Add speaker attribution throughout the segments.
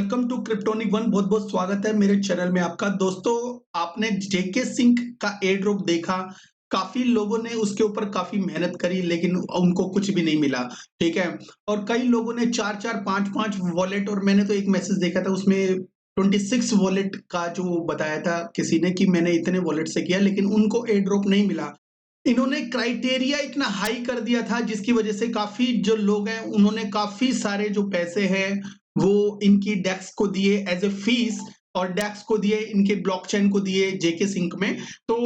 Speaker 1: Welcome to kryptonic one. बहुत बहुत स्वागत है मेरे चैनल में आपका। दोस्तों, आपने जेके सिंक का एयर ड्रॉप देखा। काफी लोगों ने उसके ऊपर काफी मेहनत करी लेकिन उनको कुछ भी नहीं मिला। ठीक है। और कई लोगों ने चार चार पांच पांच वॉलेट, और मैंने तो एक मैसेज देखा था उसमें 26 वॉलेट का जो बताया था किसी ने कि मैंने इतने वॉलेट से किया, लेकिन उनको एयर ड्रॉप नहीं मिला। इन्होंने क्राइटेरिया इतना हाई कर दिया था जिसकी वजह से काफी जो लोग हैं उन्होंने काफी सारे जो पैसे हैं वो इनकी डेक्स को दिए एज ए फीस, और डेक्स को दिए, इनके ब्लॉकचेन को दिए जेके सिंक में। तो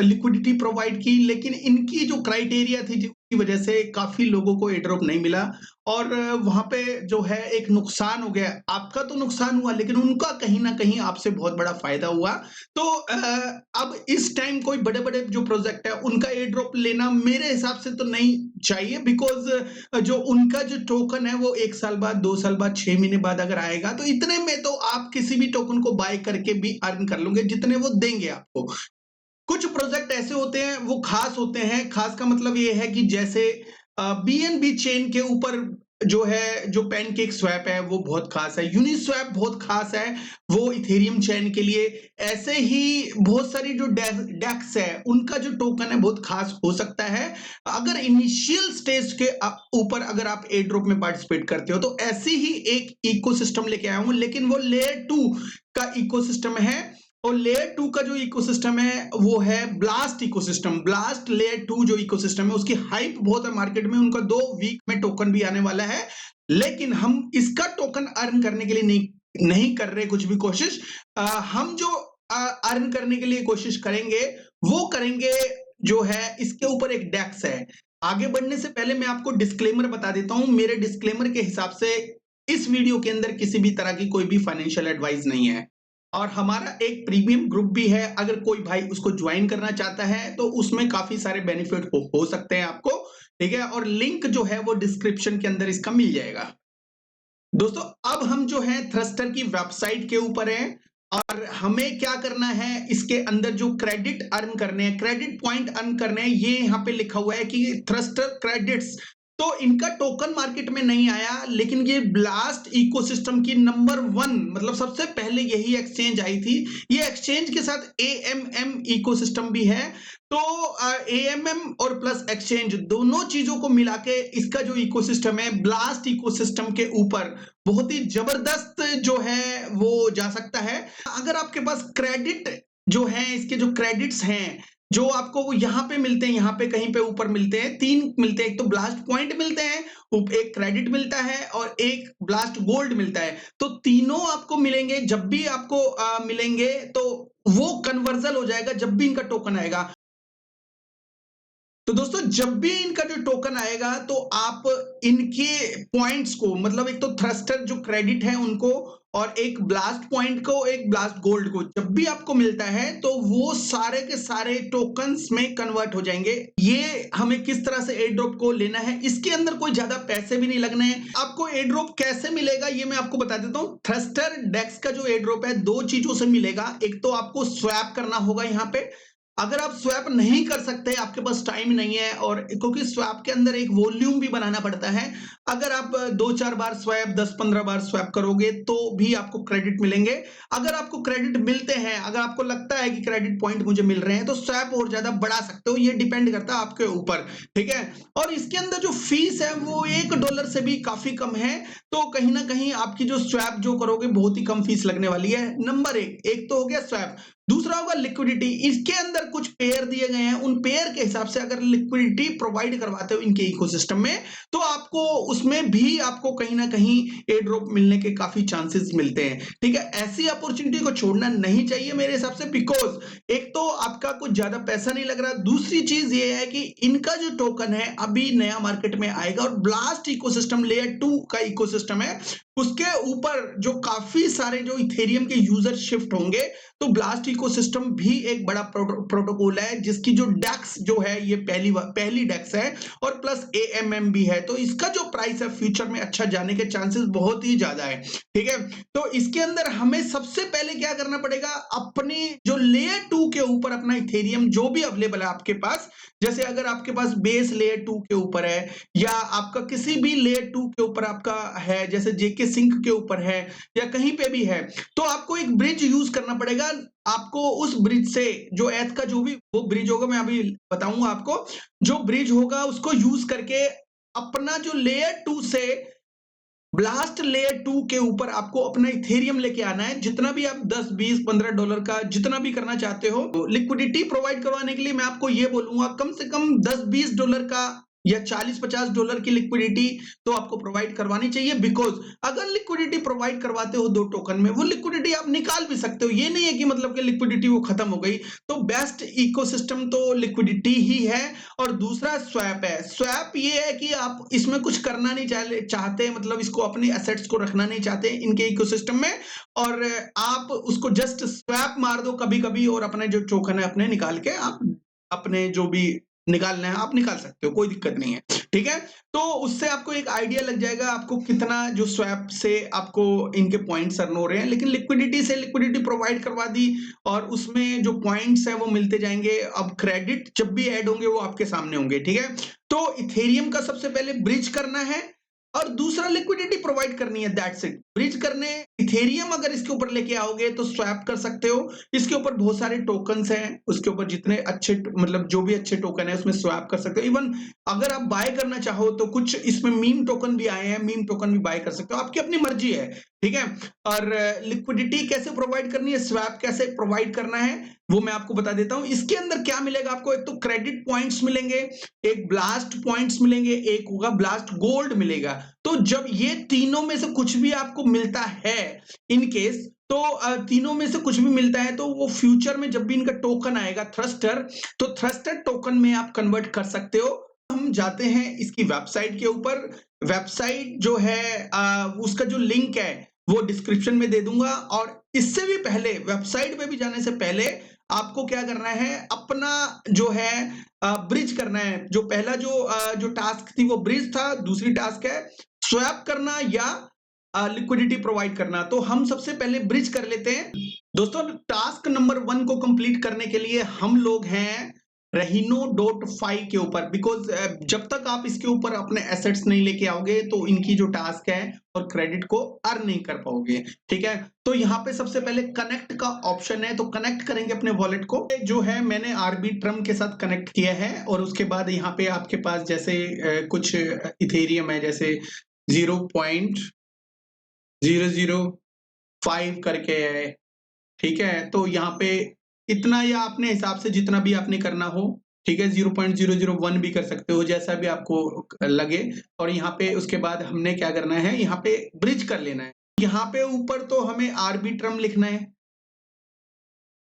Speaker 1: लिक्विडिटी प्रोवाइड की, लेकिन इनकी जो क्राइटेरिया थी जिसकी वजह से काफी लोगों को एयरड्रॉप नहीं मिला। और वहां पे जो है एक नुकसान हो गया। आपका तो नुकसान हुआ लेकिन उनका कहीं ना कहीं आपसे बहुत बड़ा फायदा हुआ। तो अब इस टाइम कोई बड़े बड़े जो प्रोजेक्ट है उनका एयर ड्रॉप लेना मेरे हिसाब से तो नहीं चाहिए, बिकॉज जो उनका जो टोकन है वो 1 साल बाद, 2 साल बाद, 6 महीने बाद अगर आएगा तो इतने में तो आप किसी भी टोकन को बाय करके भी अर्न कर लोगे जितने वो देंगे आपको। कुछ प्रोजेक्ट ऐसे होते हैं वो खास होते हैं। खास का मतलब ये है कि जैसे बीएनबी चेन के ऊपर जो है, जो पैनकेक स्वैप है वो बहुत खास है, यूनिस्वैप बहुत खास है वो इथेरियम चेन के लिए। ऐसे ही बहुत सारी जो डेक्स है उनका जो टोकन है बहुत खास हो सकता है अगर इनिशियल स्टेज के ऊपर अगर आप एयर ड्रॉप में पार्टिसिपेट करते हो। तो ऐसी ही एक इकोसिस्टम लेके आया हूं, लेकिन वो लेयर 2 का इकोसिस्टम है। और लेयर 2 का जो इकोसिस्टम है वो है ब्लास्ट इकोसिस्टम। ब्लास्ट लेयर 2 जो इकोसिस्टम है उसकी हाइप बहुत है मार्केट में, उनका 2 वीक में टोकन भी आने वाला है। लेकिन हम इसका टोकन अर्न करने के लिए नहीं कर रहे कुछ भी कोशिश। हम जो अर्न करने के लिए कोशिश करेंगे वो करेंगे जो है इसके ऊपर एक डेक्स है। आगे बढ़ने से पहले मैं आपको डिस्क्लेमर बता देता हूं। मेरे डिस्क्लेमर के हिसाब से इस वीडियो के अंदर किसी भी तरह की कोई भी फाइनेंशियल एडवाइस नहीं है। और हमारा एक प्रीमियम ग्रुप भी है, अगर कोई भाई उसको ज्वाइन करना चाहता है तो उसमें काफी सारे बेनिफिट हो सकते हैं आपको। ठीक है। और लिंक जो है वो डिस्क्रिप्शन के अंदर इसका मिल जाएगा। दोस्तों, अब हम जो है थ्रस्टर की वेबसाइट के ऊपर हैं और हमें क्या करना है, इसके अंदर जो क्रेडिट अर्न करने हैं, क्रेडिट पॉइंट अर्न करने हैं, ये यहाँ पे लिखा हुआ है कि थ्रस्टर क्रेडिट्स। तो इनका टोकन मार्केट में नहीं आया, लेकिन ये ब्लास्ट इकोसिस्टम की नंबर 1, मतलब सबसे पहले यही एक्सचेंज आई थी। ये एक्सचेंज के साथ एएमएम इकोसिस्टम भी है। तो एएमएम और प्लस एक्सचेंज दोनों चीजों को मिला के इसका जो इकोसिस्टम है ब्लास्ट इकोसिस्टम के ऊपर बहुत ही जबरदस्त जो है वो जा सकता है। अगर आपके पास क्रेडिट जो है, इसके जो क्रेडिट्स हैं जो आपको वो यहाँ पे मिलते हैं, यहाँ पे कहीं पे ऊपर मिलते हैं, 3 मिलते हैं। एक तो ब्लास्ट पॉइंट मिलते हैं, एक क्रेडिट मिलता है और एक ब्लास्ट गोल्ड मिलता है। तो तीनों आपको मिलेंगे। जब भी आपको मिलेंगे तो वो कन्वर्जन हो जाएगा जब भी इनका टोकन आएगा। तो दोस्तों, जब भी इनका जो टोकन आएगा तो आप इनके पॉइंट्स को, मतलब एक तो थ्रस्टर जो क्रेडिट है उनको, और एक ब्लास्ट पॉइंट को, एक ब्लास्ट गोल्ड को, जब भी आपको मिलता है तो वो सारे के सारे टोकन्स में कन्वर्ट हो जाएंगे। ये हमें किस तरह से एयर ड्रॉप को लेना है, इसके अंदर कोई ज्यादा पैसे भी नहीं लगने हैं। आपको एयर ड्रॉप कैसे मिलेगा ये मैं आपको बता देता हूं। थ्रस्टर डेक्स का जो एयर ड्रॉप है 2 चीजों से मिलेगा। एक तो आपको स्वैप करना होगा यहाँ पे। अगर आप स्वैप नहीं कर सकते, आपके पास टाइम नहीं है, और क्योंकि स्वैप के अंदर एक वॉल्यूम भी बनाना पड़ता है। अगर आप 2-4 बार स्वैप, 10-15 बार स्वैप करोगे तो भी आपको क्रेडिट मिलेंगे। अगर आपको क्रेडिट मिलते हैं, अगर आपको लगता है कि क्रेडिट पॉइंट मुझे मिल रहे हैं, तो स्वैप और ज्यादा बढ़ा सकते हो। ये डिपेंड करता है आपके ऊपर। ठीक है। और इसके अंदर जो फीस है वो $1 से भी काफी कम है। तो कहीं ना कहीं आपकी जो स्वैप जो करोगे बहुत ही कम फीस लगने वाली है। नंबर एक तो हो गया स्वैप। दूसरा होगा लिक्विडिटी। इसके अंदर कुछ पेयर दिए गए हैं, उन पेयर के हिसाब से अगर लिक्विडिटी प्रोवाइड करवाते हो इनके इकोसिस्टम में तो आपको उसमें भी आपको कहीं ना कहीं एयर ड्रॉप मिलने के काफी चांसेस मिलते हैं। ठीक है। ऐसी अपॉर्चुनिटी को छोड़ना नहीं चाहिए मेरे हिसाब से, बिकॉज एक तो आपका कुछ ज्यादा पैसा नहीं लग रहा। दूसरी चीज ये है कि इनका जो टोकन है अभी नया मार्केट में आएगा, और ब्लास्ट इकोसिस्टम लेयर 2 का इकोसिस्टम है, उसके ऊपर जो काफी सारे जो इथेरियम के यूजर शिफ्ट होंगे। तो ब्लास्ट इकोसिस्टम भी एक बड़ा प्रोटोकॉल है जिसकी जो डेक्स जो है ये पहली डेक्स है, और प्लस एएमएम भी है। तो इसका जो प्राइस है फ्यूचर में अच्छा जाने के चांसेस बहुत ही ज्यादा है। ठीक है। तो इसके अंदर हमें सबसे पहले क्या करना पड़ेगा, अपनी जो लेयर 2 के ऊपर अपना इथेरियम जो भी अवेलेबल है आपके पास, जैसे अगर आपके पास बेस लेयर 2 के ऊपर है या आपका किसी भी लेयर 2 के ऊपर आपका है, जैसे जेके सिंक के ऊपर है या कहीं पे भी है, तो आपको एक ब्रिज यूज़ करना पड़ेगा। आपको उस ब्रिज से जो एथ का जो भी वो ब्रिज होगा, मैं अभी बताऊँगा आपको। जो ब्रिज होगा उसको यूज़ करके अपना जो लेयर 2 से ब्लास्ट लेयर 2 के ऊपर आपको अपना इथेरियम लेके आना है। जितना भी आप 10, 20, $15 का जितना भी करना चाहते हो, लिक्विडिटी प्रोवाइड करवाने के लिए मैं आपको ये बोलूँगा कम से कम 10-20 डॉलर का या 40-50 डॉलर की लिक्विडिटी तो आपको प्रोवाइड करवानी चाहिए। बिकॉज़ अगर लिक्विडिटी प्रोवाइड करवाते हो 2 टोकन में, वो लिक्विडिटी आप निकाल भी सकते हो। ये नहीं है कि मतलब कि लिक्विडिटी वो खत्म हो गई। तो बेस्ट इकोसिस्टम तो लिक्विडिटी ही है। और दूसरा स्वैप है। स्वैप ये है कि आप इसमें कुछ करना नहीं चाहते, मतलब इसको अपनी एसेट्स को रखना नहीं चाहते इनके इकोसिस्टम में, और आप उसको जस्ट स्वैप मार दो कभी-कभी और अपने जो टोकन है अपने निकाल के आप अपने जो भी निकालना है आप निकाल सकते हो, कोई दिक्कत नहीं है, ठीक है? तो उससे आपको एक आइडिया लग जाएगा आपको कितना जो स्वैप से आपको इनके पॉइंट्स अर्न हो रहे हैं। लेकिन लिक्विडिटी से लिक्विडिटी प्रोवाइड करवा दी और उसमें जो पॉइंट्स हैं वो मिलते जाएँगे। अब क्रेडिट जब भी ऐड होंगे वो आपके सामने होंगे, ठीक है? तो इथेरियम का सबसे पहले ब्रिज करना है और दूसरा लिक्विडिटी प्रोवाइड करनी है, दैट्स इट। ब्रिज करने इथेरियम अगर इसके ऊपर लेके आओगे तो स्वैप कर सकते हो। इसके ऊपर बहुत सारे टोकन्स हैं, उसके ऊपर जितने अच्छे मतलब जो भी अच्छे टोकन है उसमें स्वैप कर सकते हो। इवन अगर आप बाय करना चाहो तो कुछ इसमें मीम टोकन भी आए हैं, मीम टोकन भी बाय कर सकते हो, आपकी अपनी मर्जी है, ठीक है? और लिक्विडिटी कैसे प्रोवाइड करनी है, स्वैप कैसे प्रोवाइड करना है, वो मैं आपको बता देता हूँ। इसके अंदर क्या मिलेगा आपको, एक तो क्रेडिट पॉइंट्स मिलेंगे, एक ब्लास्ट पॉइंट्स मिलेंगे, एक होगा ब्लास्ट गोल्ड मिलेगा। तो जब ये तीनों में से कुछ भी आपको मिलता है इन केस, तो तीनों में से कुछ भी मिलता है तो वो फ्यूचर में जब भी इनका टोकन आएगा थ्रस्टर, तो थ्रस्टर टोकन में आप कन्वर्ट कर सकते हो। हम जाते हैं इसकी वेबसाइट के ऊपर। वेबसाइट जो है उसका जो लिंक है वो डिस्क्रिप्शन में दे दूंगा। और इससे भी पहले वेबसाइट पे भी जाने से पहले आपको क्या करना है, अपना जो है ब्रिज करना है। जो पहला जो टास्क थी वो ब्रिज था, दूसरी टास्क है स्वैप करना या लिक्विडिटी प्रोवाइड करना। तो हम सबसे पहले ब्रिज कर लेते हैं। दोस्तों टास्क नंबर 1 को कंप्लीट करने के लिए हम लोग हैं Rhino.5 के ऊपर। बिकॉज जब तक आप इसके ऊपर अपने एसेट्स नहीं लेके आओगे तो इनकी जो टास्क है और क्रेडिट को अर्न नहीं कर पाओगे, ठीक है? तो यहाँ पे सबसे पहले कनेक्ट का ऑप्शन है, तो कनेक्ट करेंगे अपने वॉलेट को। जो है मैंने आर्बिट्रम के साथ कनेक्ट किया है और उसके बाद यहाँ पे आपके पास जैसे कुछ इथेरियम है, जैसे 0.005 करके है, ठीक है? तो यहाँ पे इतना या अपने हिसाब से जितना भी आपने करना हो, ठीक है? 0.001 भी कर सकते हो, जैसा भी आपको लगे। और यहाँ पे उसके बाद हमने क्या करना है, यहाँ पे ब्रिज कर लेना है। यहाँ पे ऊपर तो हमें आर्बिट्रम लिखना है,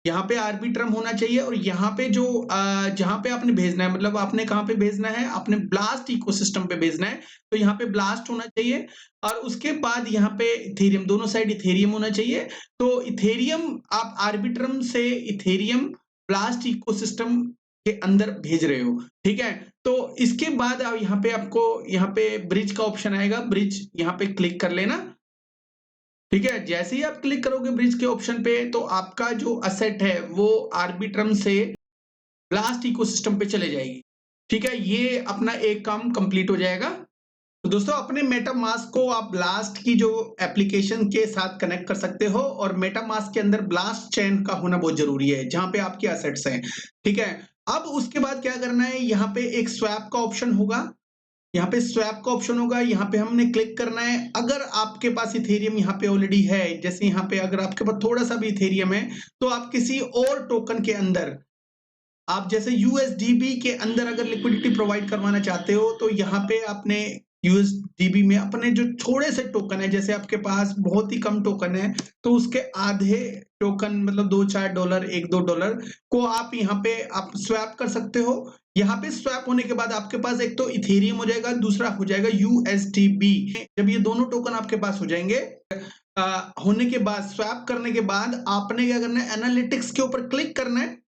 Speaker 1: यहाँ पे आर्बिट्रम होना चाहिए। और यहाँ पे जो जहाँ पे आपने भेजना है, मतलब आपने कहाँ पे भेजना है, आपने ब्लास्ट इकोसिस्टम पे भेजना है, तो यहाँ पे ब्लास्ट होना चाहिए। और उसके बाद यहाँ पे इथेरियम, दोनों साइड इथेरियम होना चाहिए। तो इथेरियम आप आर्बिट्रम से इथेरियम ब्लास्ट इकोसिस्टम के अंदर भेज रहे हो, ठीक है? तो इसके बाद आप यहाँ पे आपको यहाँ पे ब्रिज का ऑप्शन आएगा, ब्रिज यहाँ पे क्लिक कर लेना, ठीक है? जैसे ही आप क्लिक करोगे ब्रिज के ऑप्शन पे तो आपका जो असेट है वो आर्बिट्रम से ब्लास्ट इकोसिस्टम पे चले जाएगी, ठीक है? ये अपना एक काम कंप्लीट हो जाएगा। तो दोस्तों अपने मेटामास्क को आप ब्लास्ट की जो एप्लीकेशन के साथ कनेक्ट कर सकते हो और मेटामास्क के अंदर ब्लास्ट चेन का होना बहुत जरूरी है जहां पे आपके असेट्स हैं, ठीक है? अब उसके बाद क्या करना है, यहाँ पे एक स्वैप का ऑप्शन होगा, यहाँ पे स्वैप का ऑप्शन होगा, यहाँ पे हमने क्लिक करना है। अगर आपके पास इथेरियम यहाँ पे ऑलरेडी है, जैसे यहाँ पे अगर आपके पास थोड़ा सा भी इथेरियम है तो आप किसी और टोकन के अंदर, आप जैसे यूएसडीबी के अंदर अगर लिक्विडिटी प्रोवाइड करवाना चाहते हो तो यहाँ पे आपने यूएसडीबी में अपने जो थोड़े से टोकन है, जैसे आपके पास बहुत ही कम टोकन है तो उसके आधे टोकन मतलब $2-4 $1-2 को आप यहाँ पे आप स्वैप कर सकते हो। यहाँ पे स्वैप होने के बाद आपके पास एक तो इथेरियम हो जाएगा, दूसरा हो जाएगा यूएसडीबी। जब ये दोनों टोकन आपके पास हो जाएंगे होने के बाद, स्वैप करने के बाद आपने क्या करना है, एनालिटिक्स के ऊपर क्लिक करना है,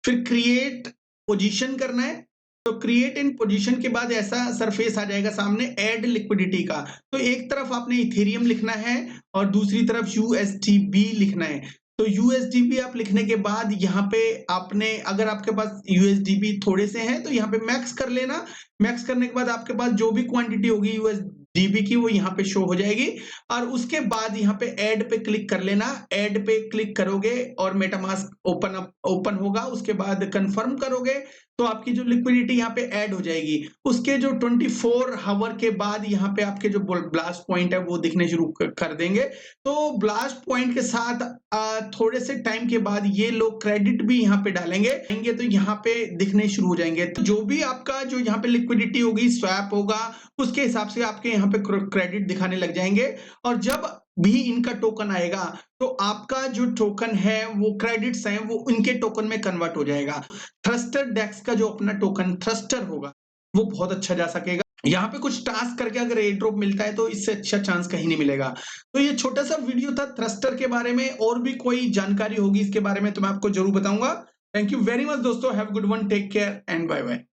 Speaker 1: फिर क्रिएट पोजीशन करना है। तो क्रिएट इन पोजीशन के बाद ऐसा सरफेस आ जाएगा सामने ऐड लिक्विडिटी का। तो एक तरफ आपने इथेरियम लिखना है और दूसरी तरफ यूएसडीबी लिखना है। तो यूएसडीबी आप लिखने के बाद यहाँ पे आपने, अगर आपके पास यूएसडीबी थोड़े से हैं तो यहाँ पे मैक्स कर लेना। मैक्स करने के बाद आपके पास जो भी क्वांटिटी होगी जीबी की वो यहाँ पे शो हो जाएगी और उसके बाद यहाँ पे ऐड पे क्लिक कर लेना। ऐड पे क्लिक करोगे और मेटामास्क ओपन होगा। उसके बाद कंफर्म करोगे तो आपकी जो लिक्विडिटी यहाँ पे ऐड हो जाएगी। उसके जो 24 हावर के बाद यहाँ पे आपके जो ब्लास्ट पॉइंट है वो दिखने शुरू कर देंगे। तो ब्लास्ट पॉइंट के साथ थोड़े से टाइम के बाद ये लोग क्रेडिट भी यहाँ पे डालेंगे तो यहाँ पे दिखने शुरू हो जाएंगे। तो जो भी आपका जो यहाँ पे लिक्विडिटी होगी, स्वैप होगा, उसके हिसाब से आपके यहाँ पे क्रेडिट दिखाने लग जाएंगे। और जब भी इनका टोकन आएगा तो आपका जो टोकन है वो क्रेडिट्स हैं वो इनके टोकन में कन्वर्ट हो जाएगा। थ्रस्टर डेक्स का जो अपना टोकन थ्रस्टर होगा वो बहुत अच्छा जा सकेगा। यहाँ पे कुछ टास्क करके अगर एयर ड्रॉप मिलता है तो इससे अच्छा चांस कहीं नहीं मिलेगा। तो ये छोटा सा वीडियो था थ्रस्टर के बारे में। और भी कोई जानकारी होगी इसके बारे में तो मैं आपको जरूर बताऊंगा। थैंक यू वेरी मच दोस्तों। Have good one, take care and bye bye.